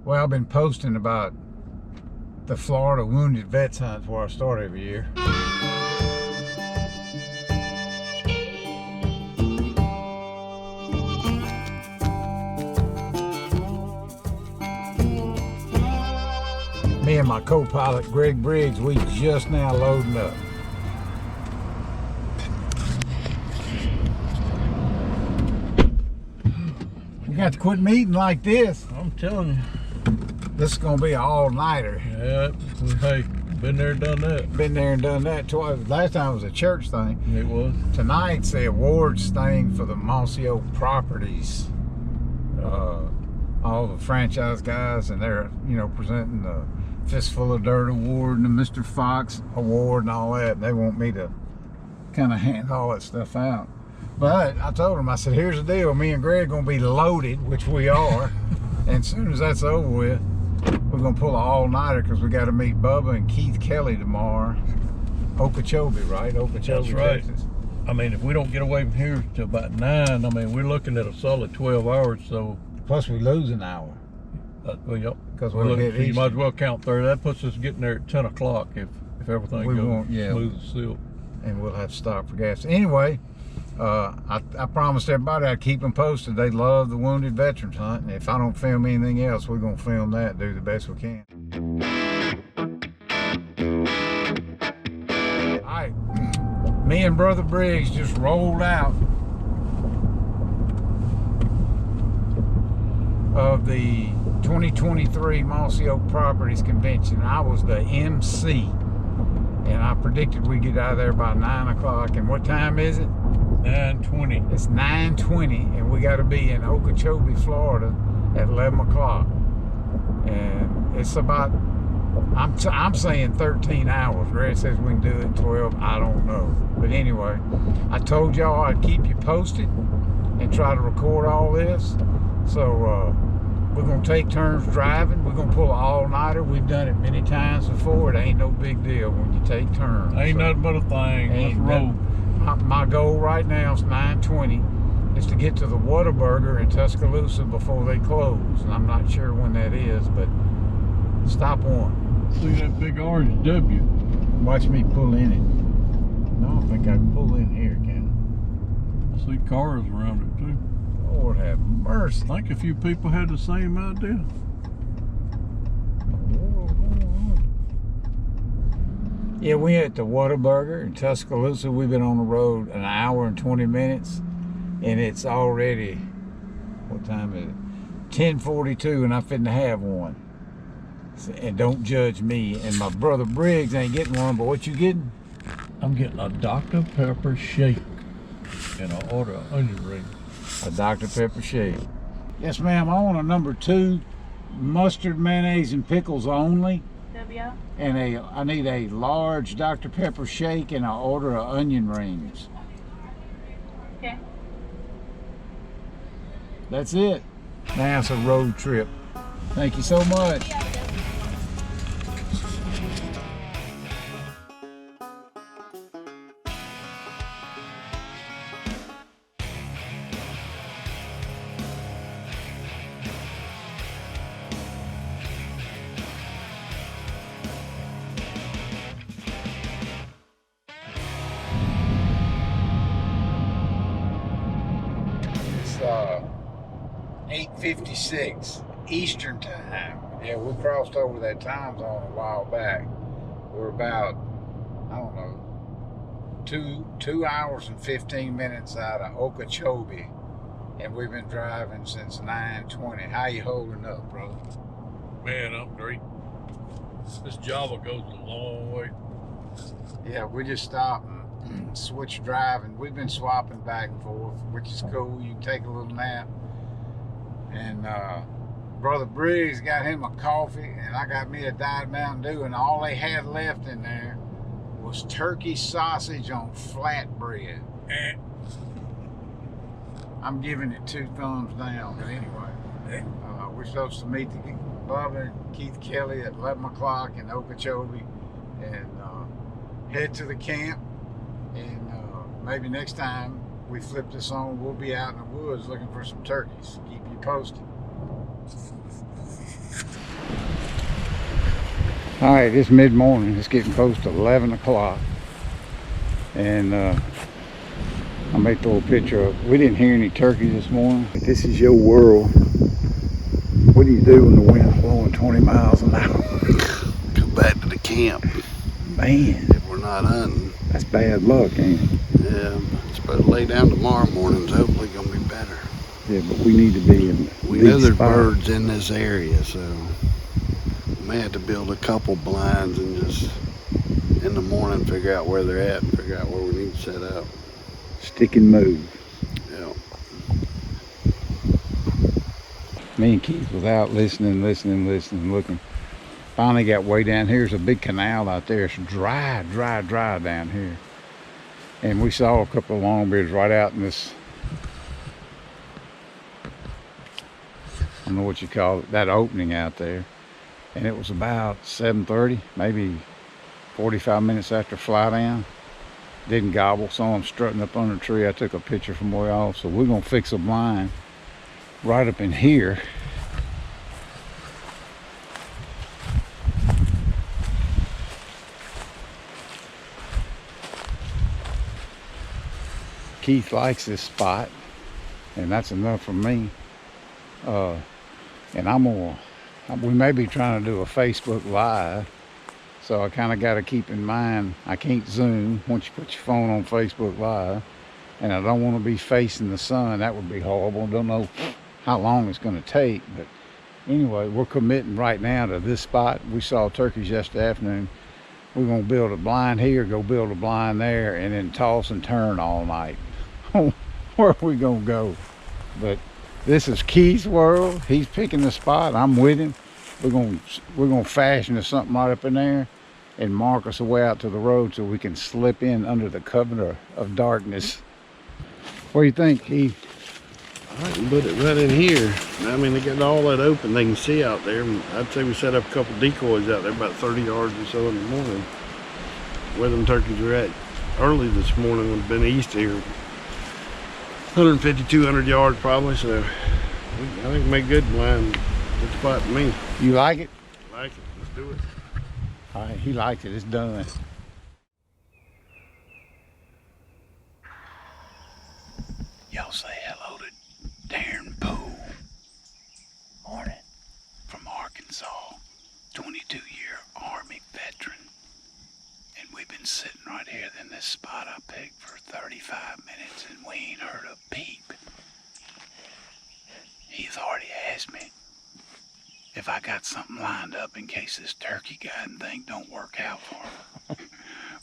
Well, I've been posting about the Florida Wounded Vets Hunt where I start every year. Me and my co-pilot Greg Briggs, we just now loading up. We got to quit meeting like this. I'm telling you. This is gonna be an all-nighter. Yeah, hey, been there, done that. Been there and done that twice. Last time was a church thing. It was. Tonight's the awards thing for the Mossy Oak Properties. All the franchise guys, and they're, presenting the Fistful of Dirt Award and the Mr. Fox Award and all that. They want me to kind of hand all that stuff out. But I told them, I said, here's the deal. Me and Greg are going to be loaded, which we are. And as soon as that's over with, we're going to pull an all-nighter because we got to meet Bubba and Keith Kelly tomorrow. Okeechobee, right? Okeechobee, That's right. Texas. I mean, if we don't get away from here till about 9, I mean, we're looking at a solid 12 hours, so. Plus we lose an hour. Well, yep. Because so you might as well count 30. That puts us getting there at 10 o'clock if everything goes smooth as silk. And we'll have to stop for gas. Anyway, I promised everybody I'd keep them posted. They love the Wounded Veterans Hunt. And if I don't film anything else, we're going to film that and do the best we can. All right. Me and Brother Briggs just rolled out of the 2023 Mossy Oak Properties Convention. I was the MC, and I predicted we'd get out of there by 9 o'clock. And what time is it? 9:20. It's 9:20, and we got to be in Okeechobee, Florida at 11 o'clock. And it's about, I'm saying 13 hours. Red says we can do it in 12. I don't know. But anyway, I told y'all I'd keep you posted and try to record all this. So we're going to take turns driving. We're going to pull an all-nighter. We've done it many times before. It ain't no big deal when you take turns. Ain't nothing but a thing. Let's roll. My goal right now is 9:20 is to get to the Whataburger in Tuscaloosa before they close. And I'm not sure when that is, but stop one. See that big orange W? Watch me pull in it. No, I don't think I can pull in here, can I see cars around it too. Lord have mercy. I think a few people had the same idea. Yeah, we at the Whataburger in Tuscaloosa. We've been on the road an hour and 20 minutes, and it's already, what time is it? 10:42, and I'm fitting to have one. And don't judge me. And my brother Briggs ain't getting one, but what you getting? I'm getting a Dr. Pepper shake, and I order an onion ring. A Dr. Pepper shake. Yes, ma'am. I want a number 2, mustard, mayonnaise, and pickles only. W. And I need a large Dr. Pepper shake, and I order onion rings. Okay. That's it. Now it's a road trip. Thank you so much. It's 8:56 Eastern time. Yeah, we crossed over that time zone a while back. We're about, I don't know, two hours and 15 minutes out of Okeechobee, and we've been driving since 9:20. How you holding up, brother? Man, I'm great. This Java goes a long way. Yeah, we just stopped and switched driving. We've been swapping back and forth, which is cool. You can take a little nap. And Brother Briggs got him a coffee, and I got me a Diet Mountain Dew, and all they had left in there was turkey sausage on flatbread. I'm giving it 2 thumbs down, but anyway. We're supposed to meet Bubba and Keith Kelly at 11 o'clock in Okeechobee and head to the camp. And maybe next time we flip this on, we'll be out in the woods looking for some turkeys. Keep you posted. All right, it's mid-morning. It's getting close to 11 o'clock. And I may throw a picture up. We didn't hear any turkeys this morning. This is your world. What do you do when the wind's blowing 20 miles an hour? Go back to the camp. Man, If we're not hunting. that's bad luck, ain't it? Yeah, it's supposed to lay down tomorrow morning's hopefully gonna be better. Yeah, but we need to be in We know there's birds in this area, so we may have to build a couple blinds and just in the morning figure out where they're at and figure out where we need to set up. Stick and move. Yeah. Me and Keith was out listening, looking. Finally got way down here. There's a big canal out there. It's dry down here. And we saw a couple of longbeards right out in this, I don't know what you call it, that opening out there. And it was about 7:30, maybe 45 minutes after fly down. Didn't gobble, saw them strutting up under a tree. I took a picture from way off. So we're gonna fix a blind right up in here. Keith likes this spot, and that's enough for me. And we may be trying to do a Facebook Live, so I kind of got to keep in mind I can't zoom once you put your phone on Facebook Live, and I don't want to be facing the sun. That would be horrible. Don't know how long it's going to take, but anyway, we're committing right now to this spot. We saw turkeys yesterday afternoon. We're going to build a blind here, go build a blind there, and then toss and turn all night. Where are we going to go? But this is Keith's world. He's picking the spot. I'm with him. We're going to fashion something right up in there and mark us a way out to the road so we can slip in under the cover of darkness. What do you think, Keith? I can put it right in here. I mean, they got all that open. They can see out there. I'd say we set up a couple decoys out there about 30 yards or so in the morning. Where them turkeys are at early this morning would have been east here. 150, 200 yards probably. So I think we made good blind. Good spot to me. You like it? I like it. Let's do it. All right, he likes it. It's done. Y'all say hello to Darren Poole. Morning. From Arkansas. 22-year Army veteran. And we've been sitting right here in this spot I picked for 35 minutes and we ain't heard a peep. He's already asked me if I got something lined up in case this turkey guiding thing don't work out for him.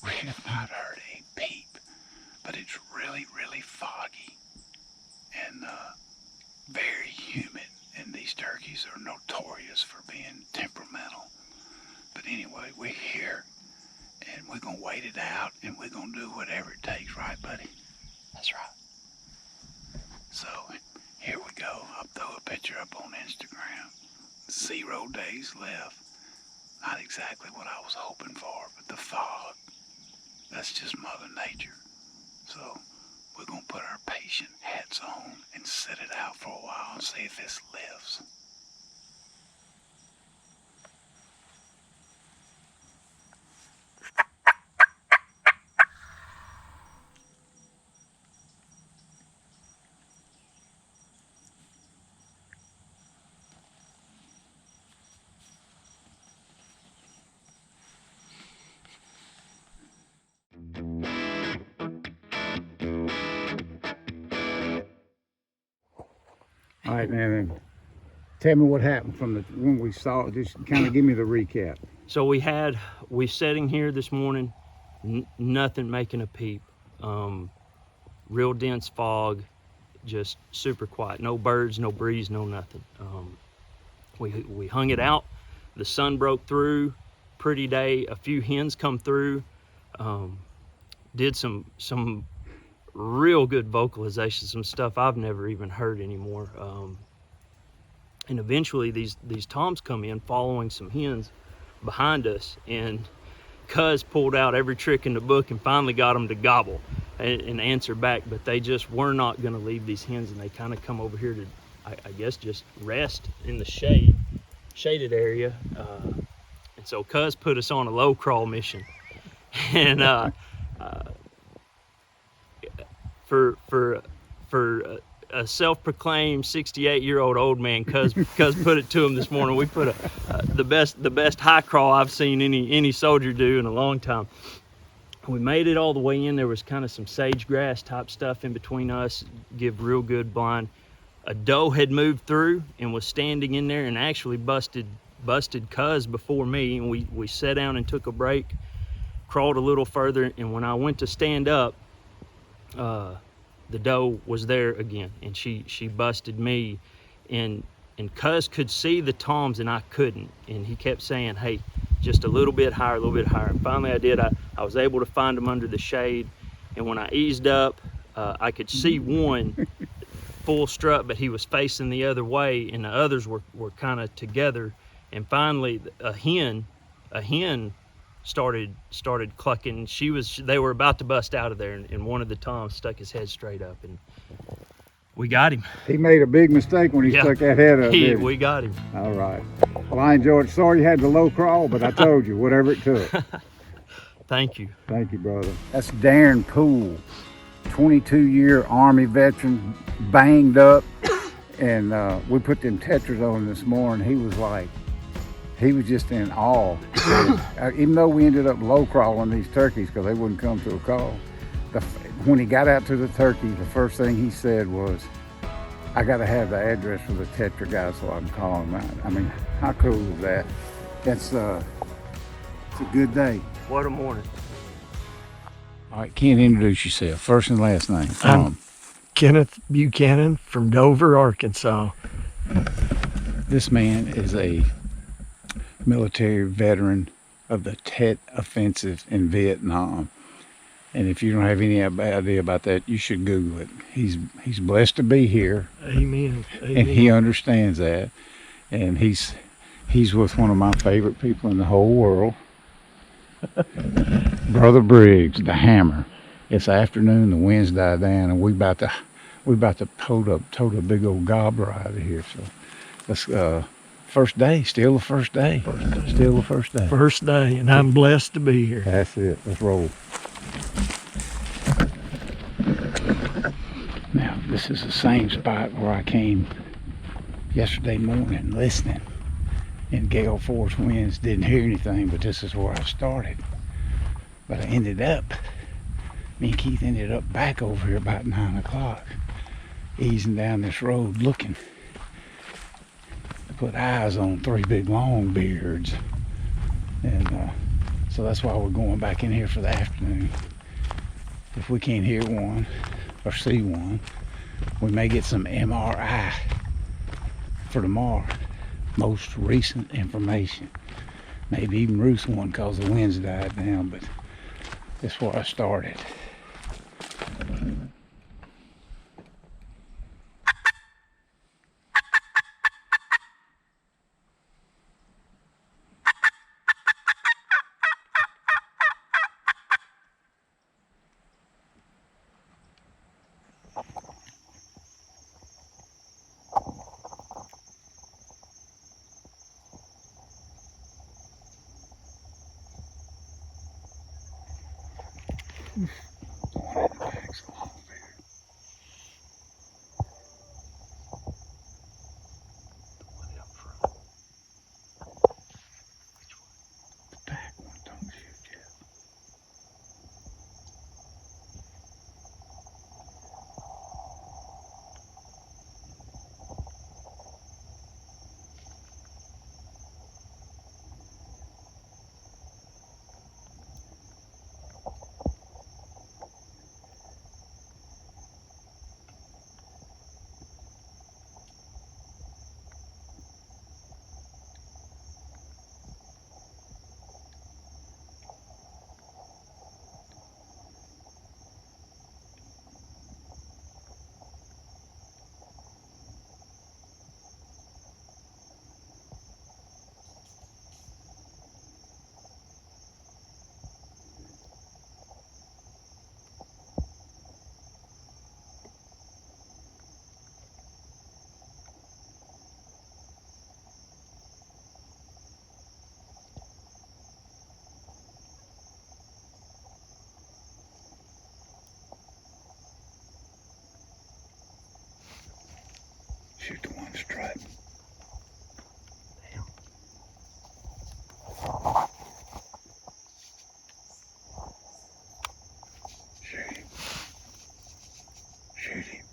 We have not heard a peep, but it's really, really foggy and very humid, and these turkeys are notorious for being temperamental. But anyway, we're here, and we're gonna wait it out, and we're gonna do whatever it takes, right, buddy? That's right. So, here we go. I'll throw a picture up on Instagram. 0 days left. Not exactly what I was hoping for, but the fog, that's just Mother Nature. So we're gonna put our patient hats on and sit it out for a while and see if this lives. All right, man. Tell me what happened from the when we saw it. Just kind of give me the recap. So we sitting here this morning, nothing making a peep. Real dense fog, just super quiet. No birds, no breeze, no nothing. We hung it out. The sun broke through. Pretty day. A few hens come through. Did some real good vocalization, some stuff I've never even heard anymore. And eventually these toms come in following some hens behind us, and CUZ pulled out every trick in the book and finally got them to gobble and answer back, but they just were not going to leave these hens, and they kind of come over here to, I guess, just rest in the shaded area. And so CUZ put us on a low crawl mission. And for a self-proclaimed 68-year-old old man, CUZ put it to him this morning. We put the best high crawl I've seen any soldier do in a long time. We made it all the way in. There was kind of some sage grass type stuff in between us, give real good blind. A doe had moved through and was standing in there and actually busted CUZ before me, and we sat down and took a break, crawled a little further, and when I went to stand up, the doe was there again, and she busted me, and CUZ could see the toms and I couldn't, and he kept saying, hey, just a little bit higher, and finally I did. I was able to find him under the shade, and when I eased up, I could see one full strut, but he was facing the other way, and the others were kind of together, and finally a hen started clucking. They were about to bust out of there, and one of the toms stuck his head straight up, and we got him. He made a big mistake when he stuck that head up. We got him. All right. Well, I enjoyed it. Sorry you had the low crawl, but I told you, whatever it took. Thank you. Thank you, brother. That's Darren Poole, 22-year Army veteran, banged up, and we put them tetras on him this morning. He was just in awe. Even though we ended up low crawling these turkeys because they wouldn't come to a call, when he got out to the turkey, the first thing he said was, I got to have the address for the tetra guy so I can call him out. I mean, how cool is that? It's a good day. What a morning. All right, Ken, introduce yourself, first and last name. I'm Kenneth Buchanan from Dover, Arkansas. This man is a military veteran of the Tet Offensive in Vietnam. And if you don't have any idea about that, you should Google it. He's blessed to be here. Amen. Amen. And he understands that. And he's with one of my favorite people in the whole world, Brother Briggs, the Hammer. It's afternoon, the winds died down, and we about to tote a big old gobbler out of here. So let's first day, still the first day. Still the first day. First day, and I'm blessed to be here. That's it. Let's roll. Now, this is the same spot where I came yesterday morning listening in gale force winds. Didn't hear anything, but this is where I started. But I ended up, me and Keith ended up back over here about 9 o'clock, easing down this road looking. Put eyes on 3 big longbeards, and so that's why we're going back in here for the afternoon. If we can't hear one or see one, we may get some MRI for tomorrow, most recent information. Maybe even roost one because the winds died down, but that's where I started. Shoot the one strut. Damn. Shoot him. Shoot him.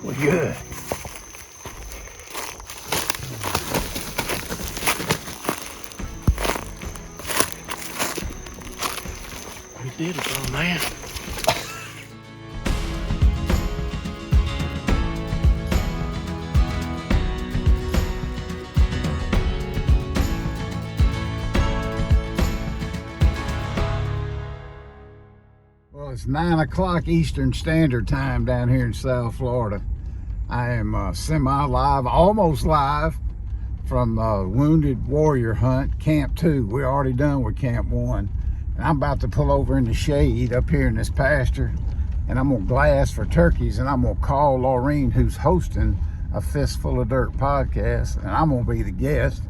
We're good. We did it though, man. Well, it's 9 o'clock Eastern Standard Time down here in South Florida. I am semi-live, almost live, from Wounded Warrior Hunt, Camp 2. We're already done with Camp 1. And I'm about to pull over in the shade up here in this pasture, and I'm gonna glass for turkeys, and I'm gonna call Laureen, who's hosting a Fistful of Dirt podcast, and I'm gonna be the guest,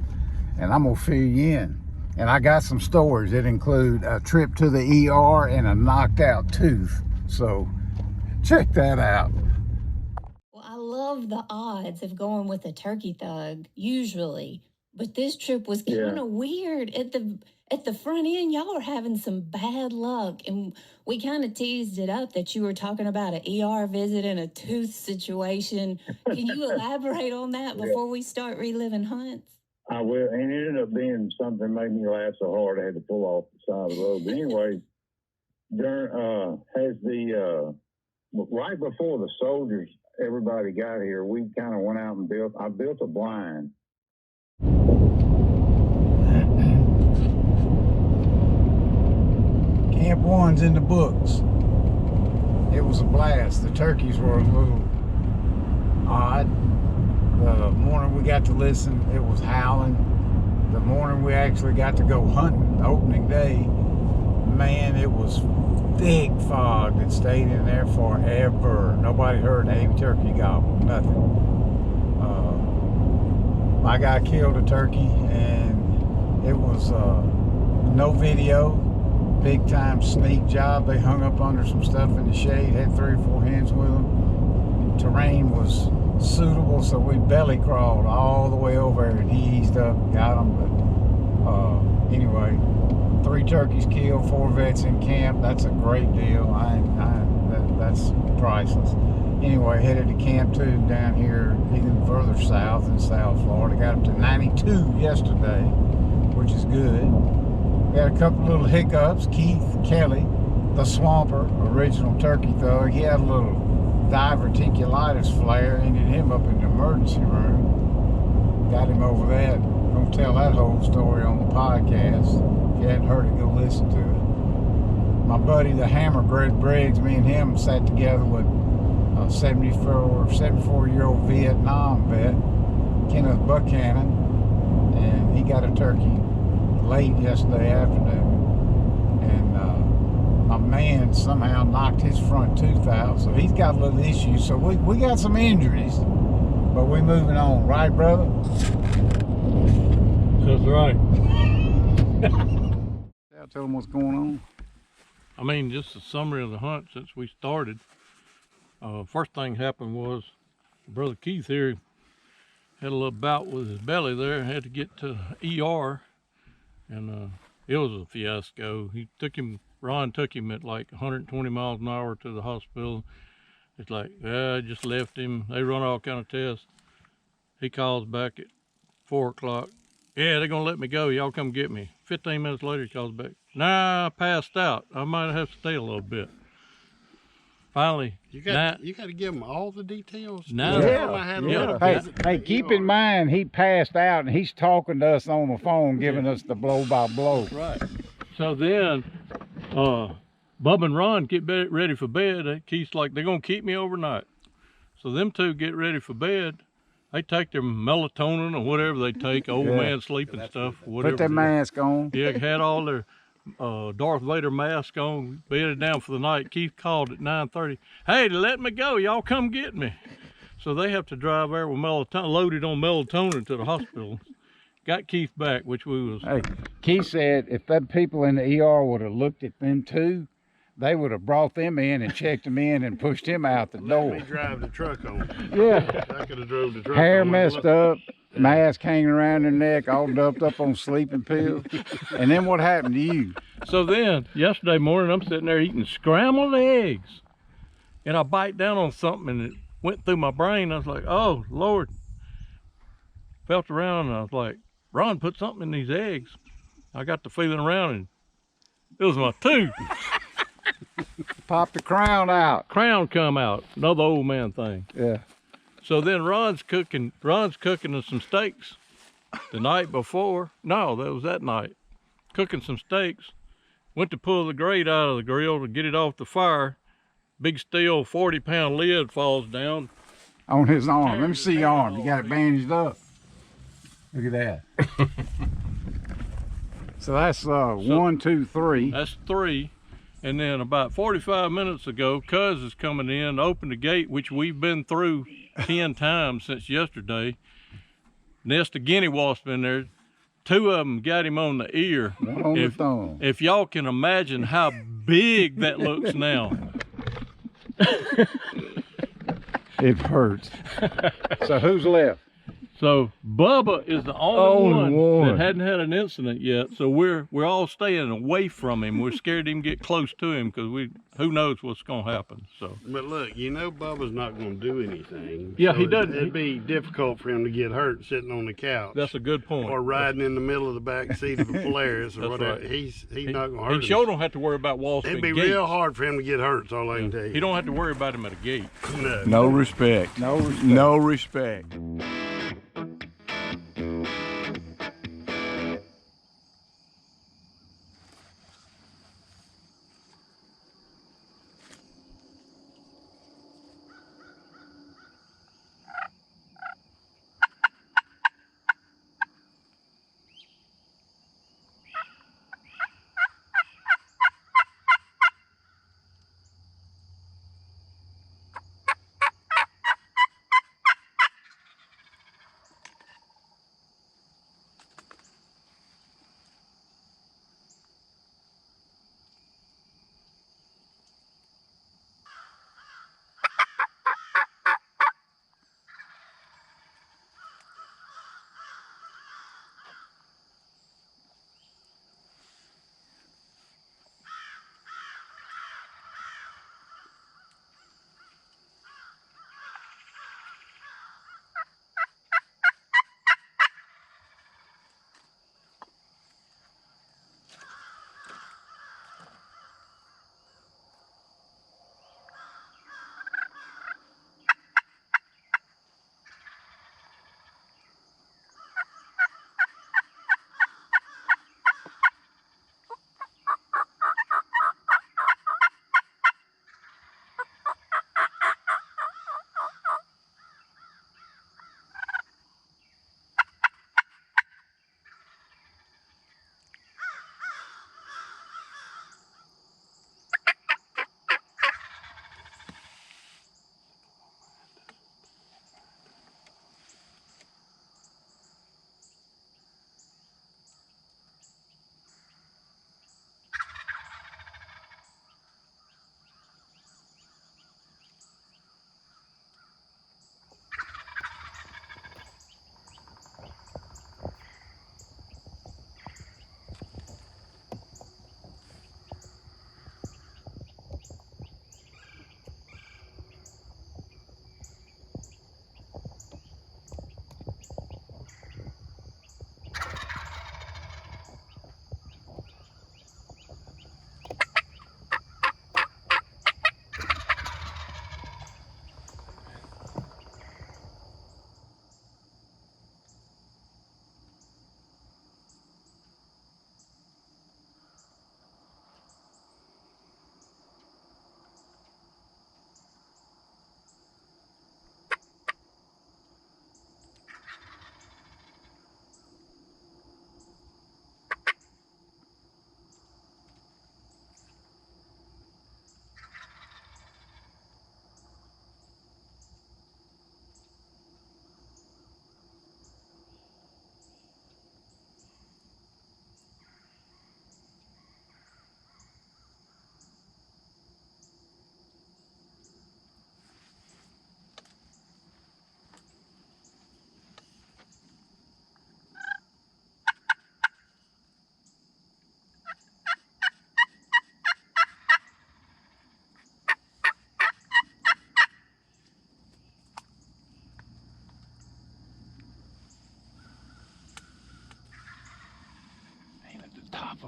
and I'm gonna fill you in. And I got some stories that include a trip to the ER and a knocked out tooth. So check that out. Well, I love the odds of going with a turkey thug, usually. But this trip was kind of weird. At the front end, y'all are having some bad luck. And we kind of teased it up that you were talking about an ER visit and a tooth situation. Can you elaborate on that before we start reliving hunts? I will, and it ended up being something that made me laugh so hard I had to pull off the side of the road. But anyway, right before the soldiers, everybody got here, we kind of went out and I built a blind. Camp 1's in the books. It was a blast. The turkeys were a little odd. The morning we got to listen, it was howling. The morning we actually got to go hunting, opening day, man, it was thick fog that stayed in there forever. Nobody heard any turkey gobble, nothing. My guy killed a turkey, and it was no video, big time sneak job. They hung up under some stuff in the shade, had 3 or 4 hens with them. Terrain was suitable, so we belly crawled all the way over there, and he eased up, got them. But anyway, 3 turkeys killed, 4 vets in camp. That's a great deal. That's priceless. Anyway, headed to Camp 2 down here, even further south in South Florida. Got up to 92 yesterday, which is good. We had a couple little hiccups. Keith Kelly, the Swamper, original turkey thug, he had a little diverticulitis flare, ended him up in the emergency room. Got him over that. Gonna tell that whole story on the podcast. If you hadn't heard it, go listen to it. My buddy, the Hammer Greg Briggs, me and him sat together with a 74-year-old Vietnam vet, Kenneth Buchanan, and he got a turkey late yesterday afternoon. And my man somehow knocked his front tooth out, so he's got a little issue. So we got some injuries, but we're moving on, right, brother? That's right. Tell them what's going on. I mean, just a summary of the hunt since we started. First thing happened was Brother Keith here had a little bout with his belly there, had to get to ER, and it was a fiasco. Ron took him at like 120 miles an hour to the hospital. It's like, I just left him. They run all kind of tests. He calls back at 4 o'clock. Yeah, they're gonna let me go. Y'all come get me. 15 minutes later, he calls back. Nah, I passed out. I might have to stay a little bit. Finally, you got to give them all the details. Hey, keep in mind he passed out and he's talking to us on the phone, giving us the blow by blow. Right. So then, Bub and Ron get ready for bed. Keith's like, they're gonna keep me overnight. So them two get ready for bed. They take their melatonin or whatever they take, old man sleeping stuff. Whatever. Put their mask on. Yeah, had all their Darth Vader mask on, bedded down for the night. Keith called at 9:30. Hey, they let me go. Y'all come get me. So they have to drive there with melatonin, loaded on melatonin to the hospital. Got Keith back, which we was Keith said if that people in the ER would have looked at them two, they would have brought them in and checked them in and pushed him out the door. Let me drive the truck on. Yeah. I could have drove the truck Hair on. messed up, mask hanging around their neck, all doped up on sleeping pills. And then what happened to you? So then, yesterday morning, I'm sitting there eating scrambled eggs. And I bite down on something and it went through my brain. I was like, oh, Lord. Felt around and I was like, Ron, put something in these eggs. I got the feeling around and it was my tooth. Pop the crown out. Crown come out. Another old man thing. Yeah. So then Ron's cooking us some steaks the night before. No, that was that night. Cooking some steaks. Went to pull the grate out of the grill to get it off the fire. Big steel 40-pound lid falls down. On his arm. Let me see your arm. You got it bandaged up. Look at that. So that's 1, 2, 3. That's 3. And then about 45 minutes ago, CUZ is coming in, opened the gate, which we've been through 10 times since yesterday. Nest of guinea wasps in there. 2 of them got him on the ear. One on the thumb. If y'all can imagine how big that looks now. It hurts. So who's left? So Bubba is the only one that hadn't had an incident yet. So we're all staying away from him. We're scared to even get close to him because who knows what's gonna happen. So. But look, you know Bubba's not going to do anything. Yeah, so he doesn't. It'd be difficult for him to get hurt sitting on the couch. That's a good point. Or riding in the middle of the back seat of a Polaris or That's whatever. right. He's not going to hurt He sure him. don't have to worry about wasps. It'd be and gates. real hard for him to get hurt, that's all I can tell you. He don't have to worry about him at a gate. No respect. No respect. No respect.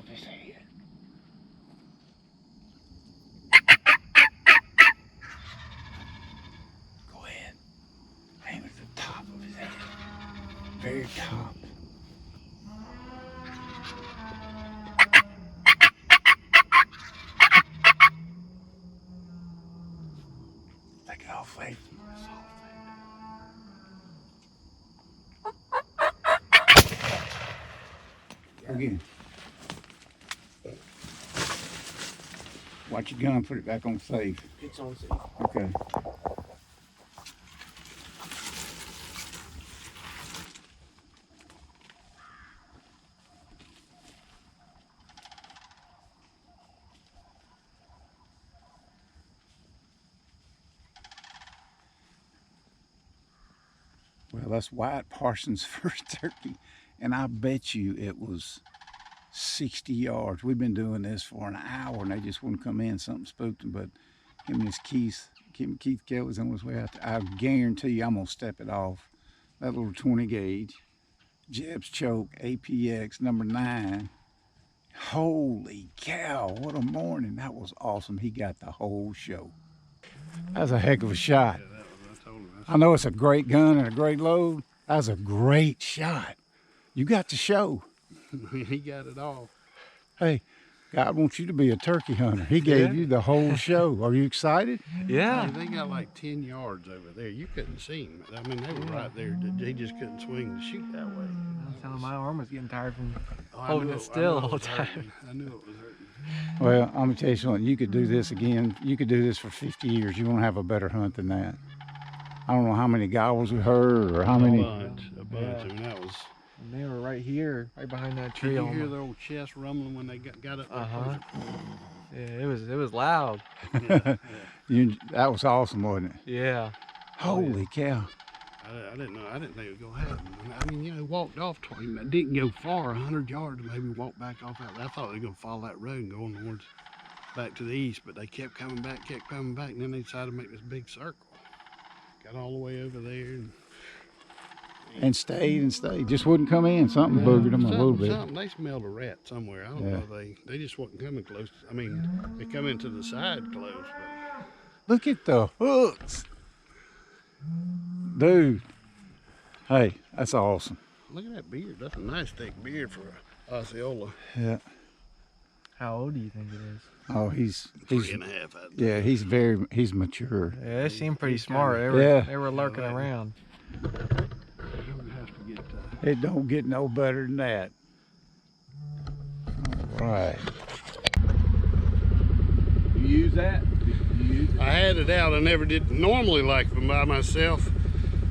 his head. Go ahead. Aim at the top of his head. Very top. Take it off away from us all. Again. Watch your gun, put it back on safe. It's on safe. Okay. Well, that's Wyatt Parsons' first turkey, and I bet you it was 60 yards. We've been doing this for an hour, and they just wouldn't come in. Something spooked them, but him and his Keith Kelly's on his way out there. I guarantee you I'm going to step it off. That little 20 gauge, Jeb's choke, APX number 9. Holy cow, what a morning. That was awesome. He got the whole show. That's a heck of a shot. I know it's a great gun and a great load. That's a great shot. You got the show. He got it all. Hey, God wants you to be a turkey hunter. He gave you the whole show. Are you excited? Yeah. Hey, they got like 10 yards over there. You couldn't see him. I mean, they were right there. He just couldn't swing to shoot that way. I was telling my arm was getting tired from Oh, I holding knew it I still knew all the was time. hurting. I knew it was hurting. Well, I'm going to tell you something. You could do this again. You could do this for 50 years. You won't have a better hunt than that. I don't know how many gobbles we heard or how many. A bunch. Yeah. I mean, that was. And they were right here, right behind that Did tree. you on hear the- their old chest rumbling when they got up there? Uh-huh. Yeah, it was loud. That was awesome, wasn't it? Yeah. Holy cow. I didn't know. I didn't think it was gonna happen. I mean, you know, walked off 20. Didn't go far, 100 yards, and maybe walked back off that. I thought they were gonna follow that road and go on towards back to the east, but they kept coming back, and then they decided to make this big circle. Got all the way over there And stayed. Just wouldn't come in. Something boogered them a little bit. They smelled a rat somewhere. I don't know. They just wasn't coming close. I mean, they come into the side close, but Look at the hooks. Dude. Hey, that's awesome. look at that beard. That's a nice thick beard for a Osceola. Yeah. How old do you think it is? Oh, he's 3.5. I'd say. yeah, he's mature. Yeah, they seemed pretty he's smart. kinda- They were lurking Yeah, around. It has to get. It don't get no better than that. All right. You use that? You use it? I had it out. I never did normally like them by myself.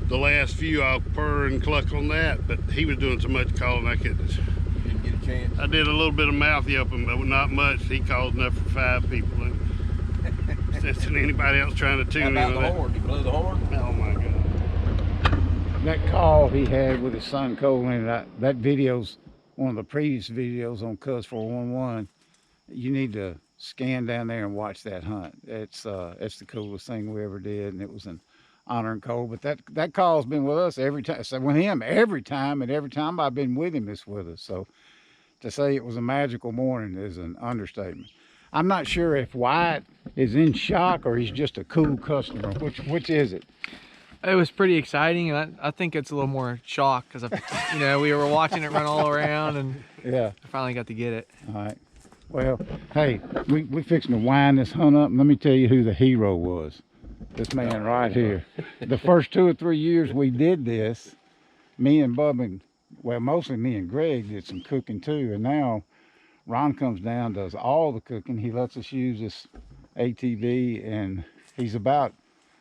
The last few I'll purr and cluck on that, but he was doing so much calling I couldn't. You didn't get a chance. I did a little bit of mouth yelping, but not much. He called enough for 5 people. Since anybody else trying to How tune in about with the that. horn? You blow the horn? Oh my God. That call he had with his son Cole in it, that video's one of the previous videos on CUZ411. You need to scan down there and watch that hunt. It's the coolest thing we ever did, and it was an honor and Cole. But that call's been with us every time. So with him every time, and every time I've been with him, it's with us. So to say it was a magical morning is an understatement. I'm not sure if Wyatt is in shock or he's just a cool customer. Which is it? It was pretty exciting, and I think it's a little more shock because we were watching it run all around, and Yeah. I finally got to get it. All right. Well, hey, we fixing to wind this hunt up, and let me tell you who the hero was. This man right here. The first 2 or 3 years we did this, me and Bub and, well, mostly me and Greg did some cooking too, and now Ron comes down, does all the cooking. He lets us use this ATV, and he's about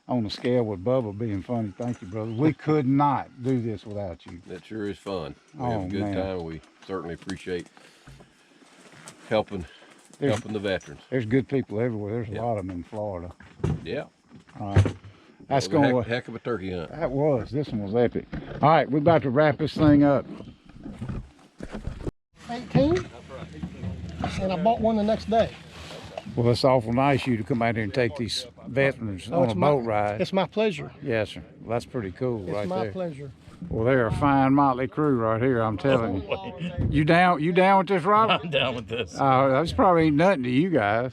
on the scale with Bubba being funny. Thank you, brother. We could not do this without you. That sure is fun. We Oh, have a good man. time. We certainly appreciate helping the veterans. There's good people everywhere. There's Yeah. a lot of them in Florida. Yeah. That's Well, going. heck of a turkey hunt. That was. This one was epic. All right, we're about to wrap this thing up. 18, and I bought one the next day. Well, it's awful nice of you to come out here and take these veterans on a boat ride. It's my pleasure. Yes, sir. Well, that's pretty cool right It's my there. pleasure. Well, they're a fine motley crew right here, I'm telling you. You down with this, Robert? I'm down with this. That's probably ain't nothing to you guys.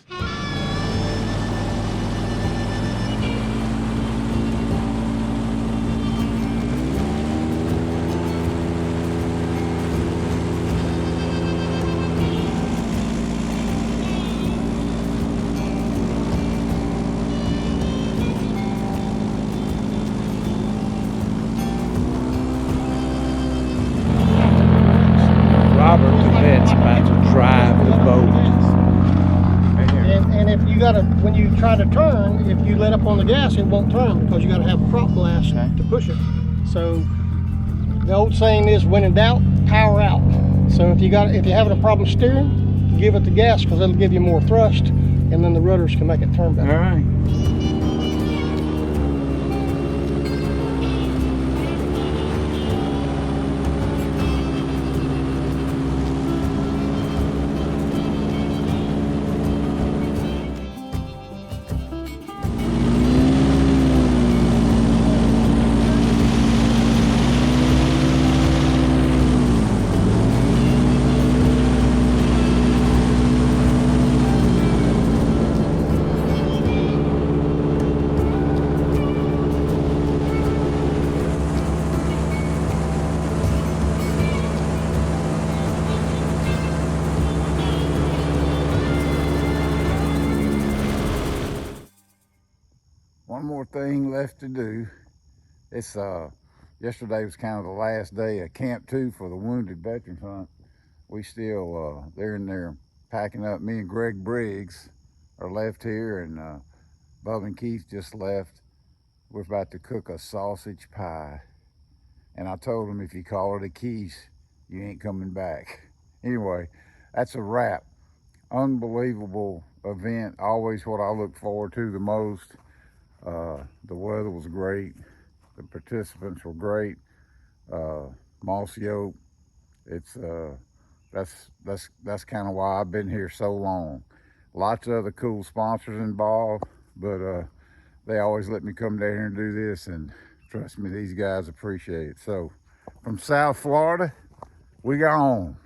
Robert the vet's about to drive the boat. And if you gotta, when you try to turn, if you let up on the gas, it won't turn because you gotta have a prop blast to push it. So the old saying is, when in doubt, power out. So if you're having a problem steering, give it the gas because it'll give you more thrust, and then the rudders can make it turn better. All right. One more thing left to do. It's yesterday was kind of the last day of Camp 2 for the Wounded Veterans Hunt. We still they're in there packing up. Me and Greg Briggs are left here, and Bub and Keith just left. We're about to cook a sausage pie, and I told them if you call it a quiche, you ain't coming back. Anyway, that's a wrap. Unbelievable event. Always what I look forward to the most. The weather was great. The participants were great. Mossy Oak, it's that's kind of why I've been here so long. Lots of other cool sponsors involved, but they always let me come down here and do this, and trust me, these guys appreciate it. So from South Florida, we got on.